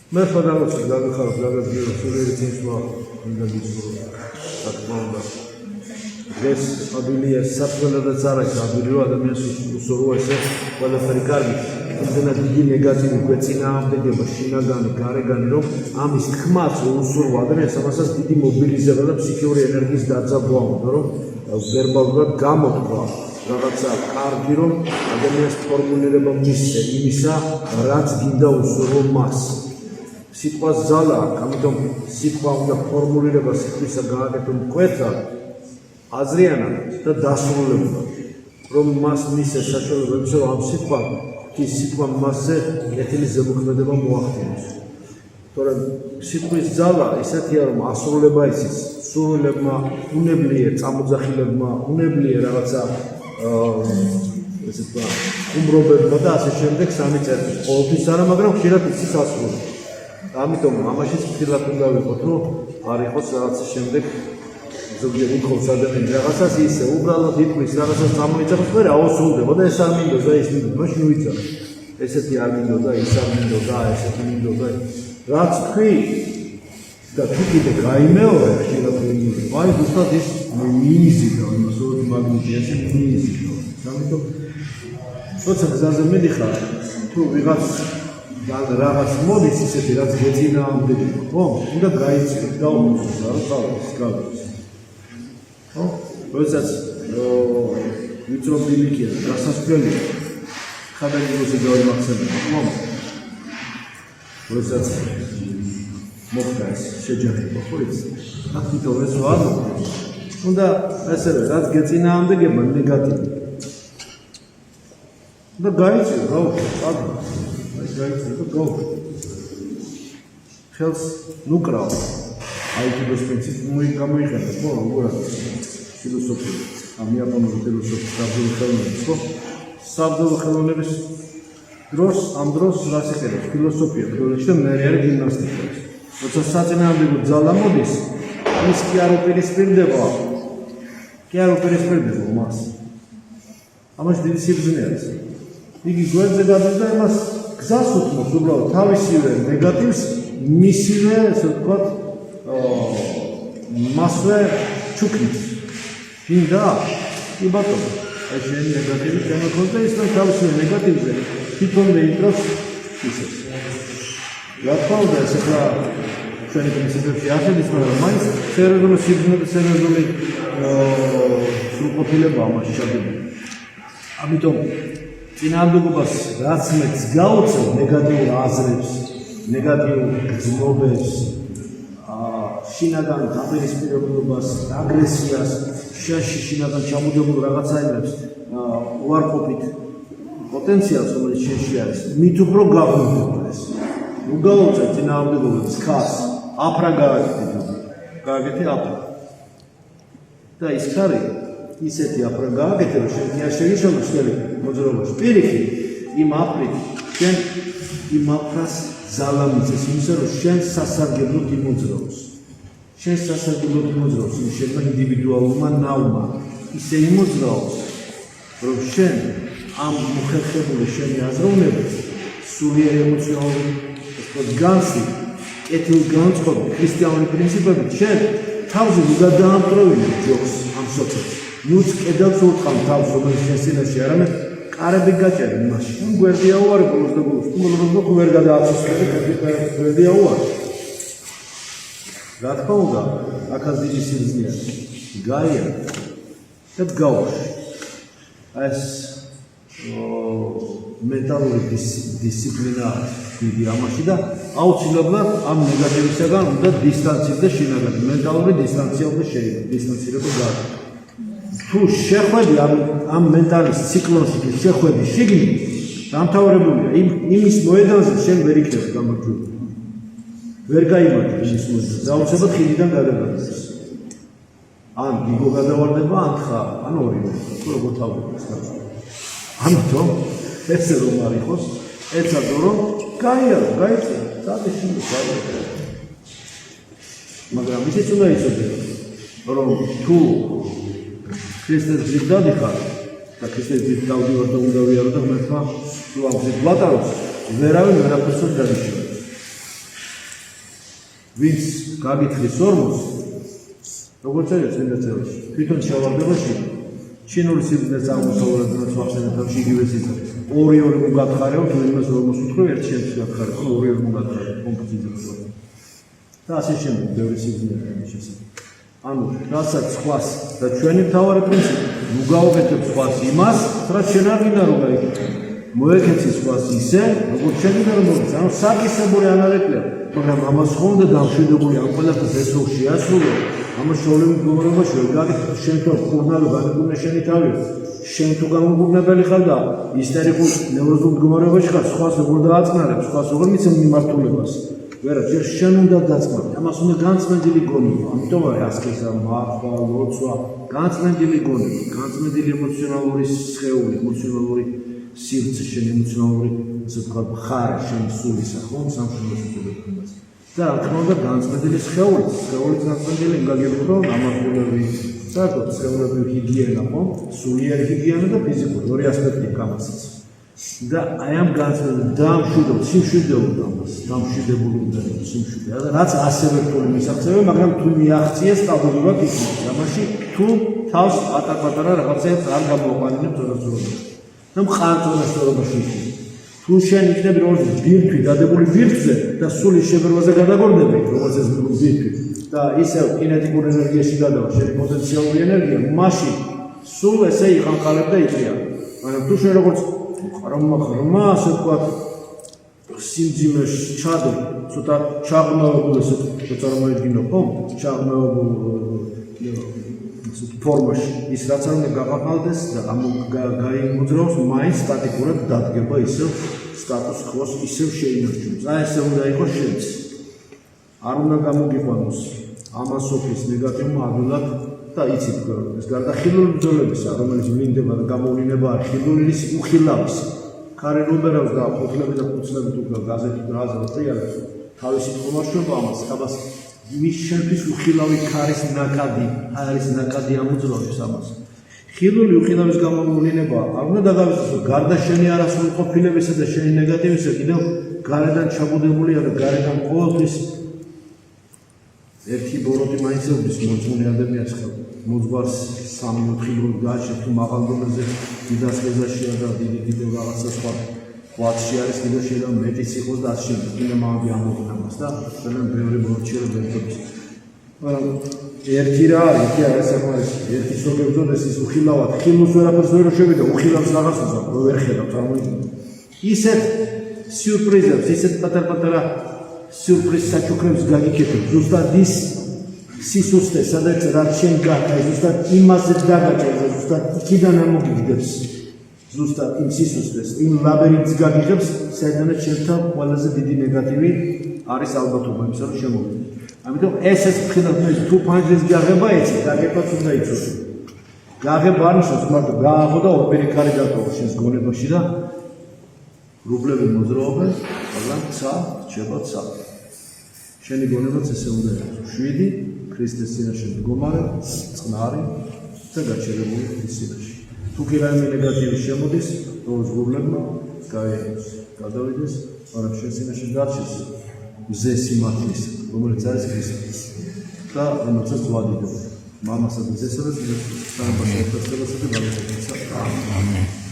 მე ფადალოც გაგიხარებ გაგაგირო სულიერი წინსვლა უნდა გიცხოვრო საკმაო და დღეს აბილია საფრთხეებადაც არ არის აბილიო ადამიანს უსურვო ესე ყველაფერი კარგი იმდენად დიდი ნეგატივი გვეწინააღმდეგება შინაგანი გარეგანი რომ ამის თქმაც უსურვო ადამიანს ამასაც დიდი მობილიზება და ფსიქიური ენერგიის დაძაბვა უნდა რომ ვერბალურად გამოთქვა რაღაცა კარგი რომ ადამიანს ფორმულირება მისცე იმისა რაც გინდა უსურვო მას სიტყვა ზალა აქვს ამიტომ სიტყვა უნდა ფორმულირება სიტყვისა გააკეთო მკვეთრად აზრიანად და დასრულებულად რომ მას მისცეს საშუალება იმისა რომ ამ სიტყვამ ის სიტყვა მასზე კეთილი ზემოქმედება მოახდინოს თორემ სიტყვის ზალა ისეთია რომ ასრულება იცის სრულებმა უნებლიე წამოძახილებმა უნებლიე რაღაცა ესე თქვა უმრობებმა და ასე შემდეგ სამი წერტი ყოველთვის არა მაგრამ ხშირად იცის ასრულება ამიტომ ამაშიც ფრთხილად უნდა ვიყოთ რომ არ იყოს რაღაცა შემდეგ ზოგიერთი იქოს ადამიანი რაღაცას ისე უბრალოდ იტყვის რაღაცას წამოიძახოს მე აუსრულდება და ეს არ მინდოდა ის მინდოდა მაშინ უიცახე ესეთი არ მინდოდა ის არ მინდოდა ესეთი მინდოდა რაც თქვი და თუ კიდე გაიმეორე ხშირად ვინმე აი ზუსტად ის მიიზიდო იმას ორი მაგნიტი ესე მიიზიდო ამიტომ როცა გზაზე მიდიხარ თუ ვიღაც რაღაც მოდის ისეთი რაც გეწინააღმდეგება ხო უნდა გაიცილო დაუმოწოს რა თავის გავიქცე ხო როდესაც ვიწრო ბილიკია გასასვლელი ხადაგიოსი გავიმახსენებ ხო როდესაც მოხდა ეს შეჯახება ხო იცი აქტივო ეს ვარ უნდა ასევე რაც გეწინააღმდეგება ნეგატივი და გაიცილო გავიქცე ხელს ნუ კრავ აი ეს პრინციპი გამოიყენა ხო როგორ ფილოსოფია ამ იაპონური ფილოსოფიის საბრძოლო ხელოვნების ხო საბრძოლო ხელოვნების დროს ამ დროს რას იყენებს ფილოსოფია ფილოსოფია და მეარი გიმნასტიკა როცა საწინააღმდეგო ძალა მოდის ის კი არ უპირისპირდება მას ამას დიდი სიბრძნე არის იგი გვერდზე გადის და იმას გზას უთმობს უბრალოდ თავისივე ნეგატივს მისივე ესე ვთქვათ მასვე ჩუქნის გინდა კი ბატონო აი შენი ნეგატივი შემოხოს და ის თავისივე ნეგატივზე თვითონვე იტრავს ისეს რა თქმა უნდა ეს ახლა ჩვენი პრინციპებში აღედის მაგრამ მაინც სერიოზული სიბრძნე და სერიოზული სრულყოფილება ამაში ჩადებული ამიტომ წინააღმდეგობას რაც მეც გაუწევ ნეგატიურ აზრებს, ნეგატიურ გრძნობებს, შინაგან დაპირისპირებულობას, აგრესიას, შინაგან ჩამოდებულ რაღაცაებს, უარყოფით პოტენციალს, რომელიც შენში არის, მით უფრო გაგვიმდება ეს. ნუ გაუწევ წინააღმდეგობას ხას, აფრა გააკეთე აფრა. და ის ხარი ისეთი აფრა გააკეთე, რომ შენ არ შეგიშალო შენი მოძრაობაში. პირიქით, იმ აფრით შენ იმ აფრას ზალა მიწეს, იმისა რომ შენ სასარგებლოდ იმოძრაოს. შენ სასარგებლოდ იმოძრაოს, იმ შენმა ინდივიდუალურმა ნავმა ისე იმოძრაოს, რომ შენ ამ მოხერხებული შენი აზროვნებით სულიერი ემოციონალური განცდი, კეთილგანწყობი, ქრისტიანული პრინციპებით შენ თავზე გადაამტყროვინე ჯოქს ამ სოციალს. ნუც კედელს უტყავ თავს, რომელიც შენ სინაში არამედ კარები გაჭერე მასში. ნუ გვერდია უარი ბოლოს და ბოლოს. თუ ვერ გადააცოცხლები, გვერდია უარი. რა თქმა უნდა, აქაც დიდი სიბრძნეა. გაიარა და გავუშვი. ეს მენტალური დისციპლინა დიდი ამაში და აუცილებლად ამ ნეგატივისაგან უნდა დისტანცირდეს შინაგანი. მენტალური დისტანცირება შეიძლება, დისტანცირება გააკეთო. თუ შეხვედი ამ მენტალის ციკლონში კი შეხვედი შიგნით დამთავრებულია იმის მოედანზე შენ ვერ იქნებ გამარჯვებული. ვერ გაიმარჯვე იმის მოედანზე. აუცილებლად ხიდიდან გადაგაგდეს. ან იგო გადავარდება, ან თხა, ან ორივე. თუ როგორ თავდება. ამიტომ ესე რომ არ იყოს, ეცადო რომ გაიარო, გაიწევ, საერთოდ შენ გაიარო. მაგრამ ისიც უნდა იცოდე, რომ თუ ქრისტეს ძირ დადიხარ და ქრისტეს ძირ დავდივარ და უნდა ვიარო და მერტმა თუ ამ ძირ ვატაროს, ვერავინ ვერაფერს არ დანიშნავს. ვინც გაგითხრის ორმოს, როგორც წერია წმინდა წერილში, თვითონ შევარდებაში ჩინური სიბრძნე წარმოსავლადაც ვახსენებ თავში იგივე სიტყვა. ორი მოგათხარეო, თუ იმას ორმოს უთხრევ, ერთ შემთხვევაში გაგხარეო, ორი მოგათხარეო, კომპოზიცია. და ასე შემდეგ, ბევრი სიბრძნეა ამის შესახებ. ანუ რასაც სხვას და ჩვენი მთავარი პრინციპი, ნუ გავაკეთებ სხვას იმას, რაც შენ არ გინდა რომ გაიგო. მოეკეცი სხვას ისე, როგორც შენ გინდა რომ მოიქცე. ანუ საკისებური არ არეკლებ, მაგრამ ამას ხომ და დამშვიდებული ამ ყველაფერს ეს რო შეასრულო, ამას შოვლებით მდგომარეობაში ვერ გაგიხსნა შენ თუ ხურნალო განეკურნა შენი თავი. შენ თუ გამოგურნებელი ხარ და ისტერიკულ ნევროზულ მდგომარეობაში ხარ, სხვას როგორ დააწყნარებ, სხვას როგორ მიცემ მიმართულებას. ვერა, ჯერ შენ უნდა დაწყნარებ, ამას უნდა განწმენდილი გონება. ამიტომ არის ასკეზა, მართვა, ლოცვა, განწმენდილი გონება, განწმენდილი ემოციონალური სხეული, ემოციონალური სივრცე, შენ ემოციონალური, ასე ვთქვათ, მხარე შენი სულისა, ხო, სამშობლოს უწოდებ იმას. და რა თქმა უნდა, განწმენდილი სხეულიც განწმენდილი იმ გაგებით, რომ ამართულები, საერთოდ სხეულები ჰიგიენა, ხო, სულიერი ჰიგიენა და ფიზიკური, ორი ასპექტი გამოსცეს. და აი ამ განცდები დამშვიდობ, სიმშვიდეობდა ამას, დამშვიდებული უნდა იყოს სიმშვიდე. რაც ასევე რთული მისაღწევია, მაგრამ თუ მიაღწიე სტაბილურად იქნება. ამაში თუ თავს პატარ-პატარა რაღაცებს არ გამოყვანინებ თორემ და მყარწონასწორობაში იქნება. თუ შენ იქნები როგორც ბირთვი დადებული ბირთვზე და სულის შეფერვაზე გადაგორდები, როგორც ეს ბირთვი და ისევ კინეტიკურ ენერგიაში გადავა შენი პოტენციალური ენერგია, მაშინ სულ ესე იყანყალებ და იწია. მაგრამ თუ შენ როგორც ხრომა ასე ვთქვათ სიმძიმეში ჩადო, ცოტა ჩაღრმავებულ ესე წარმოედგინო, ხო? ჩაღრმავებულ ფორმაში ის რაც არ უნდა გაყალდეს და გაიმოძრაოს, მაინც სტატიკურად დადგება ისევ სტატუს კვოს ისევ შეინარჩუნოს. აი ესე უნდა იყოს შენც. არ უნდა გამოგიყვანოს ამასოფის ნეგატივმა ადვილად და იცით ეს გარდახილული ბრძოლებისა, რომელიც ვლინდება და გამოვლინება არის ხილული უხილავის. ქარი რუბერავს და ფოთლები და ფუცლები თუ გაზეთი ბრაზა ტრიალებს თავისი თქმაშობა ამას აბას მის შენთვის უხილავი ქარის ნაკადი არის ნაკადი ამოძრავებს ამას. ხილული უხილავის გამოვლინება არ უნდა დაგავიწყოს გარდა შენი არასრული ყოფილებისა და შენი ნეგატივისა კიდევ გარედან ჩაბუდებულია და გარედან ყოველთვის ერთი ბოროტი მაინც ევდის მოწმული ადამიანს ხელს მოძღვარს 3-4 დრო გააჩერს თუ მაღალ დონეზე დიდასხეზაშია და დიდი რაღაცა სხვა ყვათში არის კიდევ შეიძლება მეტიც იყოს და ასე შემდეგ კიდე მაგი ამოგვინებას და ძალიან ბევრი ბოროტშია ბერტობს მაგრამ ერთი რა არის კი არა საკმარისი ერთი სოგებძოდეს ის უხილავად ხილოს ვერაფერს ვერ შევიდა უხილავს რაღაცას რო ვერ ხედავ წარმოიდგინე ისეთ სიურპრიზებს ისეთ პატარ-პატარა სიურპრიზ საჩუქრებს გაგიქეთებ ზუსტად ის სისუსტე სადაც რაც შენ გაქვს ზუსტად იმაზე დაგაჭერს ზუსტად იქიდან ამოგიგდებს ზუსტად იმ სისუსტეს იმ ლაბირინთს გაგიღებს საიდანაც შენთან ყველაზე დიდი ნეგატივი არის ალბათობა იმისა რომ შემოვიდეს ამიტომ ეს ხილად თუ ფანჯრის გაღება ეცი გაგებაც უნდა იცოდე გაღება არ ნიშნავს მარტო გააღო და ოპერი კარი დატოვო შენს გონებაში და რუბლები მოძრაობენ მაგრამ ცა რჩება ცა შენი გონებაც ესე უნდა იყოს 7 ქრისტეს წინაშე მდგომარე წყნარი და გაჩერებული ქრისტეს წინაშე თუ კი რაიმე ნეგატივი შემოდის როგორც რუბლებმა გაიაროს გადავიდეს მაგრამ შენ წინაშე დარჩეს მზე სიმართლის რომელიც არის ქრისტეს და რომელსაც ვადიდებ მამასა და ძესა და სამბაშო და ყველასა და გამოსაცა ამენ